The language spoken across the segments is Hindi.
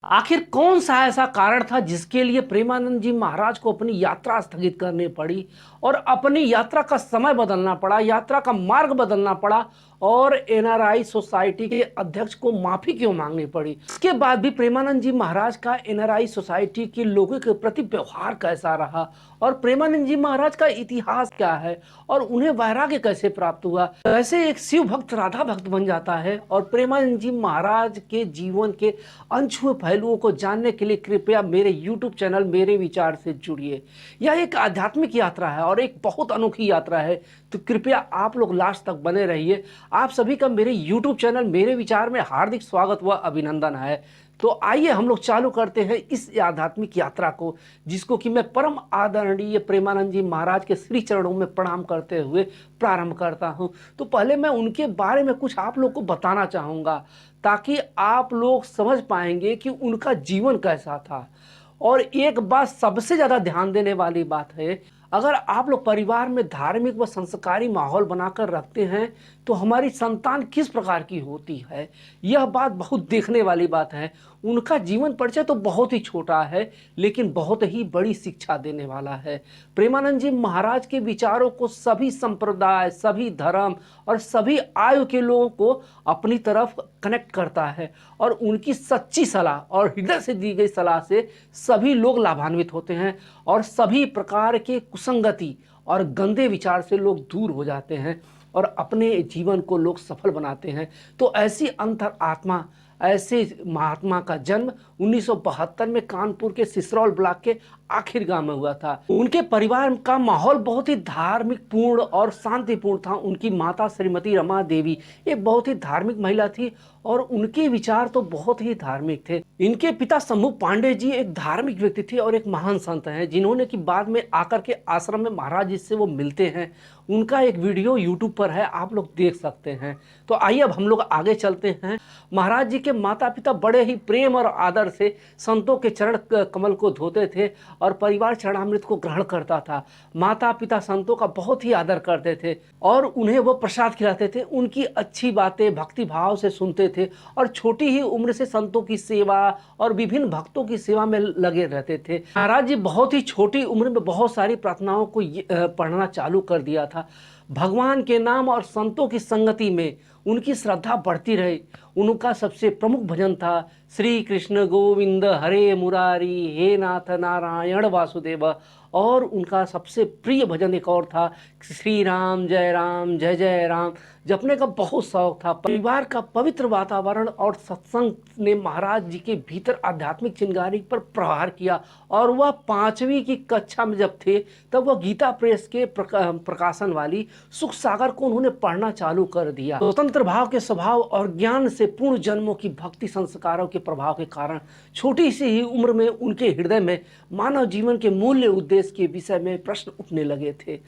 आखिर कौन सा ऐसा कारण था जिसके लिए प्रेमानंद जी महाराज को अपनी यात्रा स्थगित करनी पड़ी और अपनी यात्रा का समय बदलना पड़ा, यात्रा का मार्ग बदलना पड़ा और एनआरआई सोसाइटी के अध्यक्ष को माफी क्यों मांगनी पड़ी? इसके बाद भी प्रेमानंद जी महाराज का एनआरआई सोसाइटी के लोगों के प्रति व्यवहार कैसा रहा और प्रेमानंद जी महाराज का इतिहास क्या है और उन्हें वैराग्य कैसे प्राप्त हुआ? कैसे एक शिव भक्त राधा भक्त बन जाता है? और प्रेमानंद जी महाराज के जीवन के अनछुए पहलुओं को जानने के लिए कृपया मेरे YouTube चैनल मेरे विचार से जुड़िए। यह एक आध्यात्मिक यात्रा है और एक बहुत अनोखी यात्रा है, तो कृपया आप लोग लास्ट तक बने रहिए। आप सभी का मेरे YouTube चैनल मेरे विचार में हार्दिक स्वागत व अभिनंदन है। तो आइए हम लोग चालू करते हैं इस आध्यात्मिक यात्रा को, जिसको कि मैं परम आदरणीय प्रेमानंद जी महाराज के श्री चरणों में प्रणाम करते हुए प्रारंभ करता हूं। तो पहले मैं उनके बारे में कुछ आप लोग को बताना चाहूँगा, ताकि आप लोग समझ पाएंगे कि उनका जीवन कैसा था। और एक बात सबसे ज़्यादा ध्यान देने वाली बात है, अगर आप लोग परिवार में धार्मिक व संस्कारी माहौल बनाकर रखते हैं तो हमारी संतान किस प्रकार की होती है, यह बात बहुत देखने वाली बात है। उनका जीवन परिचय तो बहुत ही छोटा है, लेकिन बहुत ही बड़ी शिक्षा देने वाला है। प्रेमानंद जी महाराज के विचारों को सभी संप्रदाय, सभी धर्म और सभी आयु के लोगों को अपनी तरफ कनेक्ट करता है और उनकी सच्ची सलाह और हृदय से दी गई सलाह से सभी लोग लाभान्वित होते हैं और सभी प्रकार के कुसंगति और गंदे विचार से लोग दूर हो जाते हैं और अपने जीवन को लोग सफल बनाते हैं। तो ऐसी अंतर आत्मा, ऐसे महात्मा का जन्म 1972 में कानपुर के सिसरौल ब्लॉक के आखिर गांव में हुआ था। उनके परिवार का माहौल बहुत ही धार्मिक पूर्ण और शांतिपूर्ण था। उनकी माता श्रीमती रमा देवी एक बहुत ही धार्मिक महिला थी और उनके विचार तो बहुत ही धार्मिक थे। इनके पिता शंभू पांडे जी एक धार्मिक व्यक्ति थे और एक महान संत हैं, जिन्होंने कि बाद में आकर के आश्रम में महाराज जी से वो मिलते हैं। उनका एक वीडियो यूट्यूब पर है, आप लोग देख सकते हैं। तो आइए अब हम लोग आगे चलते हैं। महाराज जी के माता पिता बड़े ही प्रेम और आदर से संतों के चरण कमल को धोते थे और परिवार चरणामृत को ग्रहण करता था। माता पिता संतों का बहुत ही आदर करते थे और उन्हें वो प्रसाद खिलाते थे। उनकी अच्छी बातें भक्ति भाव से सुनते थे और छोटी ही उम्र से संतों की सेवा और विभिन्न भक्तों की सेवा में लगे रहते थे। महाराज जी बहुत ही छोटी उम्र में बहुत सारी प्रार्थनाओं को पढ़ना चालू कर दिया था। भगवान के नाम और संतों की संगति में उनकी श्रद्धा बढ़ती रही। उनका सबसे प्रमुख भजन था श्री कृष्ण गोविंद हरे मुरारी हे नाथ नारायण वासुदेव, और उनका सबसे प्रिय भजन एक और था श्री राम जय जय राम जपने का बहुत शौक था। परिवार का पवित्र वातावरण और सत्संग ने महाराज जी के भीतर आध्यात्मिक चिंगारी पर प्रहार किया और वह 5वीं की कक्षा में जब थे तब वह गीता प्रेस के प्रकाशन वाली सुख सागर को उन्होंने पढ़ना चालू कर दिया। स्वतंत्र भाव के स्वभाव और ज्ञान से पूर्ण जन्मों की भक्ति संस्कारों के प्रभाव के कारण छोटी सी ही उम्र में उनके हृदय में मानव जीवन के मूल्य उद्देश्य के विषय में प्रश्न उठने लगे थे।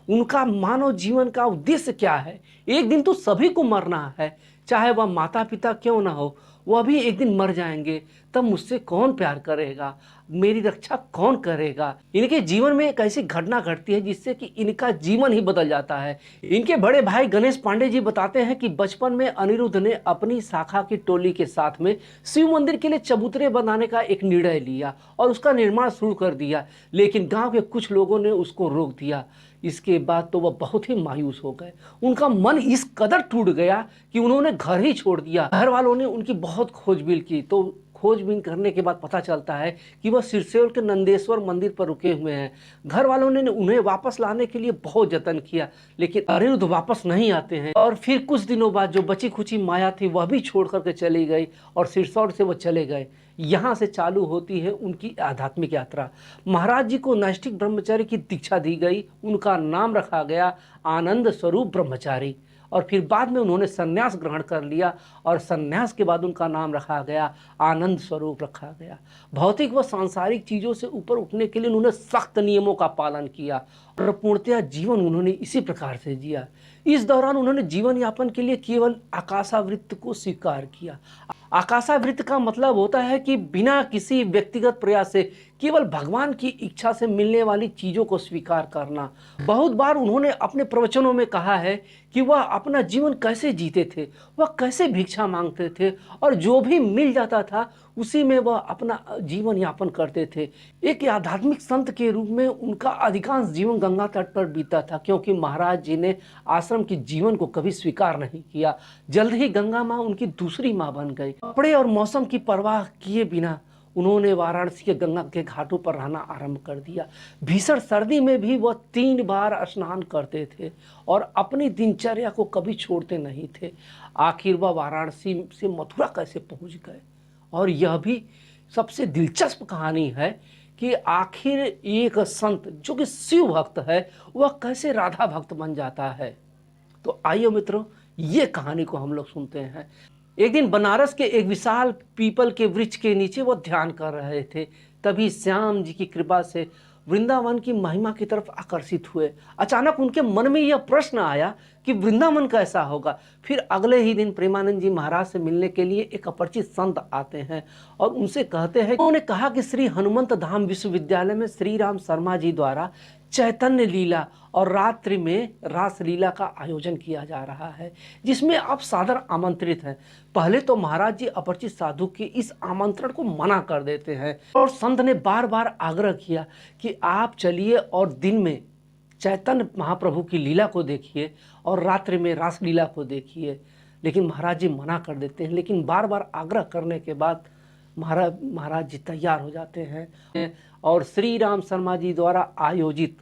उनका मानव जीवन का उद्देश्य क्या है? एक दिन तो सभी को मरना है, चाहे वह माता पिता क्यों ना हो, वह भी एक दिन मर जाएंगे। तब मुझसे कौन प्यार करेगा, मेरी रक्षा कौन करेगा? इनके जीवन में एक ऐसी घटना घटती है जिससे कि इनका जीवन ही बदल जाता है। इनके बड़े भाई गणेश पांडे जी बताते हैं कि बचपन में अनिरुद्ध ने अपनी शाखा की टोली के साथ में शिव मंदिर के लिए चबूतरे बनाने का एक निर्णय लिया और उसका निर्माण शुरू कर दिया, लेकिन गांव के कुछ लोगों ने उसको रोक दिया। इसके बाद तो वह बहुत ही मायूस हो गए। उनका मन इस कदर टूट गया कि उन्होंने घर ही छोड़ दिया। घर वालों ने उनकी बहुत खोजबीन की, तो खोजबीन करने के बाद पता चलता है कि वह सिरसौल के नंदेश्वर मंदिर पर रुके हुए हैं। घर वालों ने उन्हें वापस लाने के लिए बहुत जतन किया, लेकिन अनिरुद्ध वापस नहीं आते हैं। और फिर कुछ दिनों बाद जो बची खुची माया थी वह भी छोड़ करके चली गई और सिरसौल से वह चले गए। यहाँ से चालू होती है उनकी आध्यात्मिक यात्रा। महाराज जी को नैष्ठिक ब्रह्मचर्य की दीक्षा दी गई। उनका नाम रखा गया आनंद स्वरूप ब्रह्मचारी और फिर बाद में उन्होंने संन्यास ग्रहण कर लिया और संन्यास के बाद उनका नाम रखा गया आनंद स्वरूप रखा गया। भौतिक व सांसारिक चीज़ों से ऊपर उठने के लिए उन्होंने सख्त नियमों का पालन किया और पूर्णतया जीवन उन्होंने इसी प्रकार से जिया। इस दौरान उन्होंने जीवन यापन के लिए केवल आकाशावृत्त को स्वीकार किया। आकाशावृत्त का मतलब होता है कि बिना किसी व्यक्तिगत प्रयास से केवल भगवान की इच्छा से मिलने वाली चीज़ों को स्वीकार करना। बहुत बार उन्होंने अपने प्रवचनों में कहा है कि वह अपना जीवन कैसे जीते थे, वह कैसे भिक्षा मांगते थे और जो भी मिल जाता था उसी में वह अपना जीवन यापन करते थे। एक आध्यात्मिक संत के रूप में उनका अधिकांश जीवन गंगा तट पर बीता था, क्योंकि महाराज जी ने आश्रम के जीवन को कभी स्वीकार नहीं किया। जल्द ही गंगा माँ उनकी दूसरी माँ बन गई। कपड़े और मौसम की परवाह किए बिना उन्होंने वाराणसी के गंगा के घाटों पर रहना आरंभ कर दिया। भीषण सर्दी में भी वह 3 बार स्नान करते थे और अपनी दिनचर्या को कभी छोड़ते नहीं थे। आखिर वह वाराणसी से मथुरा कैसे पहुंच गए, और यह भी सबसे दिलचस्प कहानी है कि आखिर एक संत जो कि शिव भक्त है वह कैसे राधा भक्त बन जाता है। तो आइए मित्रों, ये कहानी को हम लोग सुनते हैं। एक दिन बनारस के एक विशाल पीपल के वृक्ष के नीचे वो ध्यान कर रहे थे। तभी श्याम जी की कृपा से वृंदावन की महिमा की तरफ आकर्षित हुए। अचानक उनके मन में यह प्रश्न आया कि वृंदावन कैसा होगा। फिर अगले ही दिन प्रेमानंद जी महाराज से मिलने के लिए एक अपरिचित संत आते हैं और उनसे कहते हैं, उन्होंने कहा कि श्री हनुमंत धाम विश्वविद्यालय में श्री राम शर्मा जी द्वारा चैतन्य लीला और रात्रि में रास लीला का आयोजन किया जा रहा है, जिसमें आप सादर आमंत्रित हैं। पहले तो महाराज जी अपरिचित साधु के इस आमंत्रण को मना कर देते हैं और संत ने बार बार आग्रह किया कि आप चलिए और दिन में चैतन्य महाप्रभु की लीला को देखिए और रात्रि में रास लीला को देखिए। लेकिन महाराज जी मना कर देते हैं। लेकिन बार बार आग्रह करने के बाद महाराज जी तैयार हो जाते हैं और श्री राम शर्मा जी द्वारा आयोजित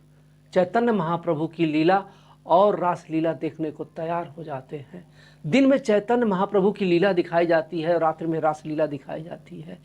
चैतन्य महाप्रभु की लीला और रास लीला देखने को तैयार हो जाते हैं। दिन में चैतन्य महाप्रभु की लीला दिखाई जाती है, रात्रि में रास लीला दिखाई जाती है।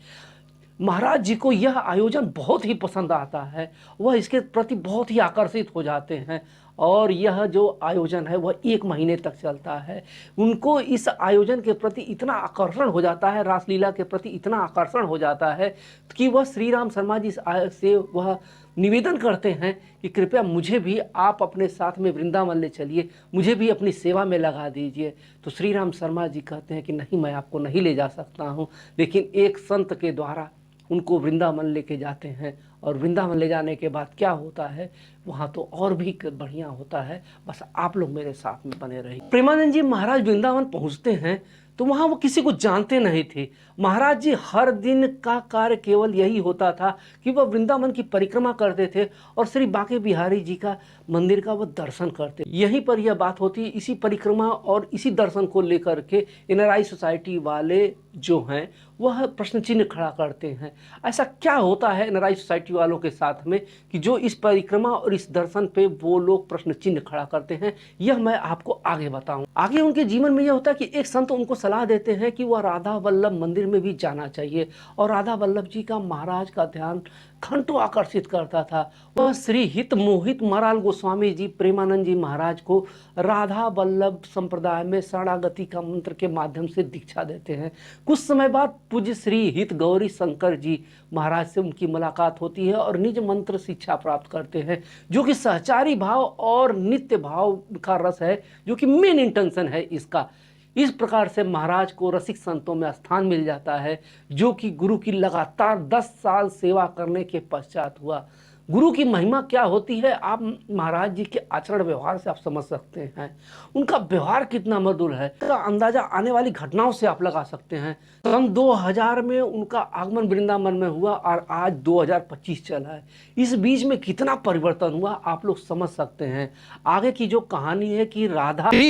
महाराज जी को यह आयोजन बहुत ही पसंद आता है, वह इसके प्रति बहुत ही आकर्षित हो जाते हैं और यह जो आयोजन है वह 1 महीने तक चलता है। उनको इस आयोजन के प्रति इतना आकर्षण हो जाता है, रासलीला के प्रति इतना आकर्षण हो जाता है कि वह श्री राम शर्मा जी से वह निवेदन करते हैं कि कृपया मुझे भी आप अपने साथ में वृंदावन ले चलिए, मुझे भी अपनी सेवा में लगा दीजिए। तो श्री राम शर्मा जी कहते हैं कि नहीं, मैं आपको नहीं ले जा सकता हूँ। लेकिन एक संत के द्वारा उनको वृंदावन लेके जाते हैं और वृंदावन ले जाने के बाद क्या होता है वहाँ तो और भी बढ़िया होता है। बस आप लोग मेरे साथ में बने रहिए। प्रेमानंद जी महाराज वृंदावन पहुँचते हैं तो वहाँ वो किसी को जानते नहीं थे। महाराज जी हर दिन का कार्य केवल यही होता था कि वह वृंदावन की परिक्रमा करते थे और श्री बांके बिहारी जी का मंदिर का वह दर्शन करते। यहीं पर यह बात होती, इसी परिक्रमा और इसी दर्शन को लेकर के एनआरआई सोसाइटी वाले जो हैं वह प्रश्न चिन्ह खड़ा करते हैं। ऐसा क्या होता है एनआरआई सोसाइटी वालों के साथ में कि जो इस परिक्रमा और इस दर्शन पे वो लोग प्रश्न चिन्ह खड़ा करते हैं, यह मैं आपको आगे बताऊं। आगे उनके जीवन में यह होता है कि एक संत उनको सलाह देते हैं कि वह राधा वल्लभ मंदिर में भी जाना चाहिए और राधा वल्लभ जी का महाराज का ध्यान घंटों आकर्षित करता था। वह श्री हित मोहित महाराज गोस्वामी जी प्रेमानंद जी महाराज को राधा वल्लभ संप्रदाय में शरणागति का मंत्र के माध्यम से दीक्षा देते हैं। कुछ समय बाद पूज्य श्री हित गौरी शंकर जी महाराज से उनकी मुलाकात होती है और निज मंत्र शिक्षा प्राप्त करते हैं, जो कि सहचारी भाव और नित्य भाव का रस है, जो कि मेन इंटेंशन है इसका। इस प्रकार से महाराज को रसिक संतों में स्थान मिल जाता है, जो कि गुरु की लगातार 10 साल सेवा करने के पश्चात हुआ। गुरु की महिमा क्या होती है आप महाराज जी के आचरण व्यवहार से आप समझ सकते हैं। उनका व्यवहार कितना मधुर है, इसका अंदाजा आने वाली घटनाओं से आप लगा सकते हैं। सन 2000 में उनका आगमन वृंदावन में हुआ और आज 2025 चला है। इस बीच में कितना परिवर्तन हुआ आप लोग समझ सकते हैं। आगे की जो कहानी है कि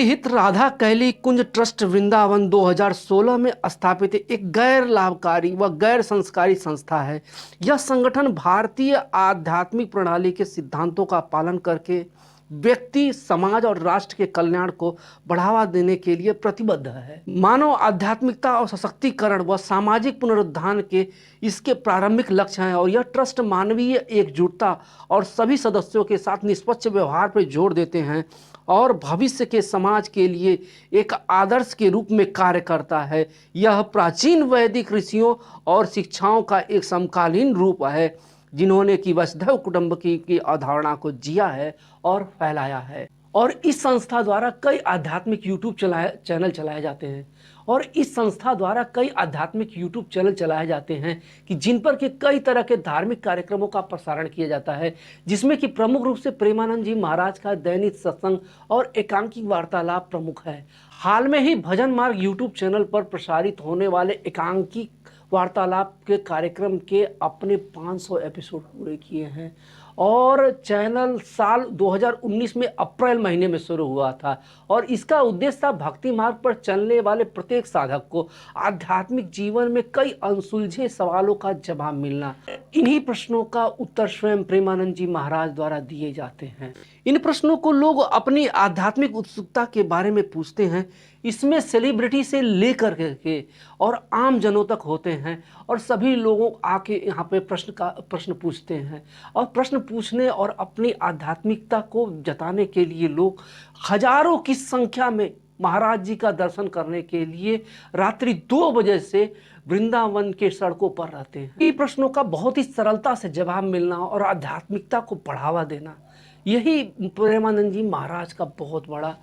हित राधा कैली कुंज ट्रस्ट वृंदावन 2016 में स्थापित एक गैर लाभकारी व गैर संस्कारी संस्था है। यह संगठन भारतीय आध्यात्मिक प्रणाली के सिद्धांतों का पालन करके व्यक्ति, समाज और राष्ट्र के कल्याण को बढ़ावा देने के लिए प्रतिबद्ध है। मानव आध्यात्मिकता और सशक्तिकरण व सामाजिक पुनरुत्थान के इसके प्रारंभिक लक्ष्य हैं और यह ट्रस्ट मानवीय एकजुटता और सभी सदस्यों के साथ निष्पक्ष व्यवहार पर जोर देते हैं और भविष्य के समाज के लिए एक आदर्श के रूप में कार्य करता है। यह प्राचीन वैदिक ऋषियों और शिक्षाओं का एक समकालीन रूप है, जिन्होंने कि वसुधैव कुटुंबकम की अवधारणा को जिया है और फैलाया है। और इस संस्था द्वारा कई आध्यात्मिक यूट्यूब चैनल चलाए जाते हैं कि जिन पर के कई तरह के धार्मिक कार्यक्रमों का प्रसारण किया जाता है, जिसमें कि प्रमुख रूप से प्रेमानंद जी महाराज का दैनिक सत्संग और एकांकिक वार्तालाप प्रमुख है। हाल में ही भजन मार्ग यूट्यूब चैनल पर प्रसारित होने वाले एकांकिक वार्तालाप के कार्यक्रम के अपने 500 एपिसोड पूरे किए हैं और चैनल साल 2019 में अप्रैल महीने में शुरू हुआ था और इसका उद्देश्य था भक्ति मार्ग पर चलने वाले प्रत्येक साधक को आध्यात्मिक जीवन में कई अनसुलझे सवालों का जवाब मिलना। इन्हीं प्रश्नों का उत्तर स्वयं प्रेमानंद जी महाराज द्वारा दिए जाते हैं। इन प्रश्नों को लोग अपनी आध्यात्मिक उत्सुकता के बारे में पूछते हैं। इसमें सेलिब्रिटी से लेकर के और आम जनों तक होते हैं और सभी लोगों आके यहाँ पे प्रश्न पूछते हैं और प्रश्न पूछने और अपनी आध्यात्मिकता को जताने के लिए लोग हजारों की संख्या में महाराज जी का दर्शन करने के लिए रात्रि 2 बजे से वृंदावन के सड़कों पर रहते हैं। इन प्रश्नों का बहुत ही सरलता से जवाब मिलना और आध्यात्मिकता को बढ़ावा देना, यही प्रेमानंद जी महाराज का बहुत बड़ा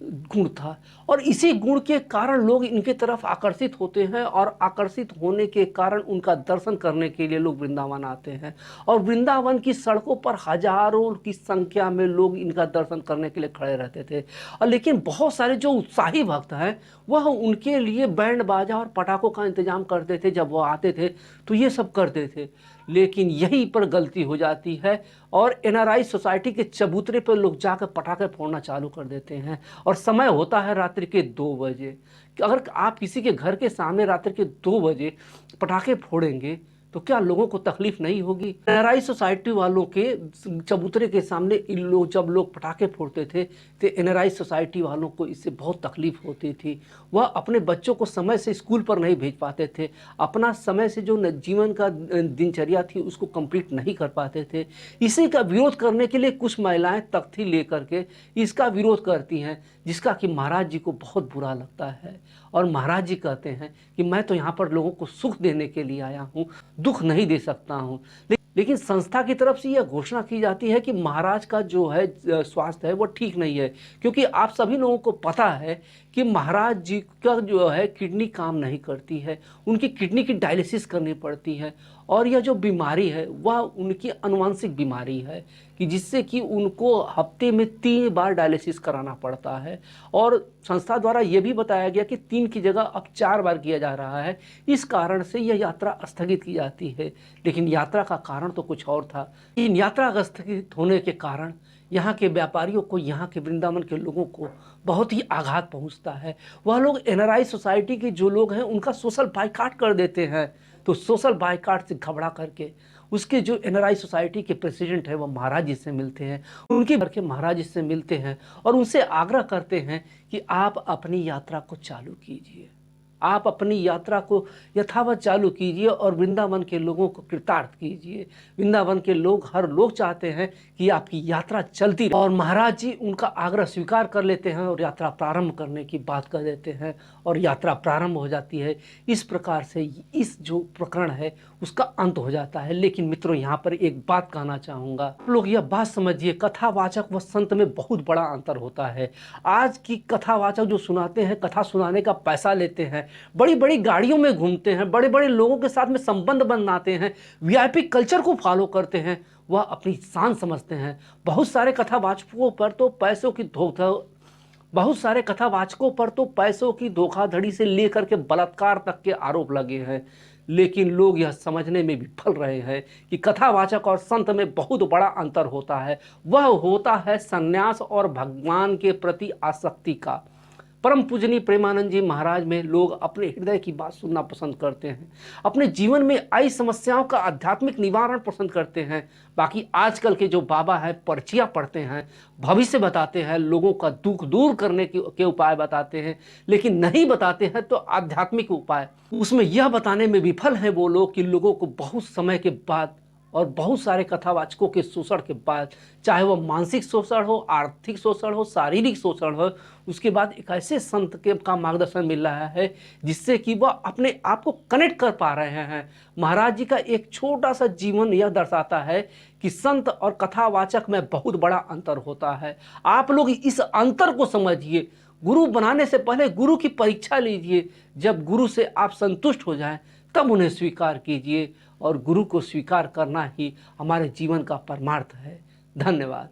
गुण था और इसी गुण के कारण लोग इनके तरफ आकर्षित होते हैं और आकर्षित होने के कारण उनका दर्शन करने के लिए लोग वृंदावन आते हैं और वृंदावन की सड़कों पर हजारों की संख्या में लोग इनका दर्शन करने के लिए खड़े रहते थे। और लेकिन बहुत सारे जो उत्साही भक्त हैं वह उनके लिए बैंड बाजा और पटाखों का इंतजाम करते थे। जब वो आते थे तो ये सब करते थे, लेकिन यहीं पर गलती हो जाती है और एनआरआई सोसाइटी के चबूतरे पर लोग जाकर पटाखे फोड़ना चालू कर देते हैं और समय होता है रात्रि के 2 बजे। अगर आप किसी के घर के सामने रात्रि के 2 बजे पटाखे फोड़ेंगे तो क्या लोगों को तकलीफ नहीं होगी? एनआरआई सोसाइटी वालों के चबूतरे के सामने जब लोग पटाखे फोड़ते थे तो एनआरआई सोसाइटी वालों को इससे बहुत तकलीफ होती थी। वह अपने बच्चों को समय से स्कूल पर नहीं भेज पाते थे, अपना समय से जो जीवन का दिनचर्या थी उसको कंप्लीट नहीं कर पाते थे। इसी का विरोध करने के लिए कुछ महिलाएं तख्ती लेकर के इसका विरोध करती हैं, जिसका कि महाराज जी को बहुत बुरा लगता है और महाराज जी कहते हैं कि मैं तो यहाँ पर लोगों को सुख देने के लिए आया हूँ, दुख नहीं दे सकता हूँ। लेकिन संस्था की तरफ से यह घोषणा की जाती है कि महाराज का जो है स्वास्थ्य है वो ठीक नहीं है, क्योंकि आप सभी लोगों को पता है कि महाराज जी का जो है किडनी काम नहीं करती है, उनकी किडनी की डायलिसिस करनी पड़ती है और यह जो बीमारी है वह उनकी आनुवंशिक बीमारी है कि जिससे कि उनको हफ्ते में 3 बार डायलिसिस कराना पड़ता है और संस्था द्वारा यह भी बताया गया कि 3 की जगह अब 4 बार किया जा रहा है। इस कारण से यह यात्रा स्थगित की जाती है, लेकिन यात्रा का कारण तो कुछ और था। इन यात्रा स्थगित होने के कारण यहाँ के व्यापारियों को, यहाँ के वृंदावन के लोगों को बहुत ही आघात पहुँचता है। वह लोग एनआरआई सोसाइटी के जो लोग हैं उनका सोशल बाइकाट कर देते हैं। तो सोशल बाइकाट से घबरा करके उसके जो एनआरआई सोसाइटी के प्रेसिडेंट है वो महाराज जी से मिलते हैं, उनके घर के महाराज जी से मिलते हैं और उनसे आग्रह करते हैं कि आप अपनी यात्रा को चालू कीजिए, आप अपनी यात्रा को यथावत चालू कीजिए और वृंदावन के लोगों को कृतार्थ कीजिए। वृंदावन के लोग, हर लोग चाहते हैं कि आपकी यात्रा चलती रहे और महाराज जी उनका आग्रह स्वीकार कर लेते हैं और यात्रा प्रारंभ करने की बात कर देते हैं और यात्रा प्रारंभ हो जाती है। इस प्रकार से इस जो प्रकरण है उसका अंत हो जाता है। लेकिन मित्रों, यहाँ पर एक बात कहना चाहूँगा, आप लोग यह बात समझिए, कथावाचक व संत में बहुत बड़ा अंतर होता है। आज की कथावाचक जो सुनाते हैं, कथा सुनाने का पैसा लेते हैं, बड़ी बड़ी गाड़ियों में घूमते हैं, बड़े बड़े लोगों के साथ में संबंध बनाते हैं, वीआईपी कल्चर को फॉलो करते हैं, वह अपनी शान समझते हैं। बहुत सारे कथावाचकों पर तो पैसों की धोखाधड़ी से लेकर के बलात्कार तक के आरोप लगे हैं। लेकिन लोग यह समझने में विफल रहे हैं कि कथावाचक और संत में बहुत बड़ा अंतर होता है। वह होता है संन्यास और भगवान के प्रति आसक्ति का। परम पूजनीय प्रेमानंद जी महाराज में लोग अपने हृदय की बात सुनना पसंद करते हैं, अपने जीवन में आई समस्याओं का आध्यात्मिक निवारण पसंद करते हैं। बाकी आजकल के जो बाबा हैं पर्चियाँ पढ़ते हैं, भविष्य बताते हैं, लोगों का दुख दूर करने के उपाय बताते हैं, लेकिन नहीं बताते हैं तो आध्यात्मिक उपाय। उसमें यह बताने में विफल हैं वो लोग कि लोगों को बहुत समय के बाद और बहुत सारे कथावाचकों के शोषण के बाद, चाहे वह मानसिक शोषण हो, आर्थिक शोषण हो, शारीरिक शोषण हो, उसके बाद एक ऐसे संत का मार्गदर्शन मिल रहा है जिससे कि वह अपने आप को कनेक्ट कर पा रहे हैं। महाराज जी का एक छोटा सा जीवन यह दर्शाता है कि संत और कथावाचक में बहुत बड़ा अंतर होता है। आप लोग इस अंतर को समझिए। गुरु बनाने से पहले गुरु की परीक्षा लीजिए। जब गुरु से आप संतुष्ट हो जाएं तब उन्हें स्वीकार कीजिए और गुरु को स्वीकार करना ही हमारे जीवन का परमार्थ है। धन्यवाद।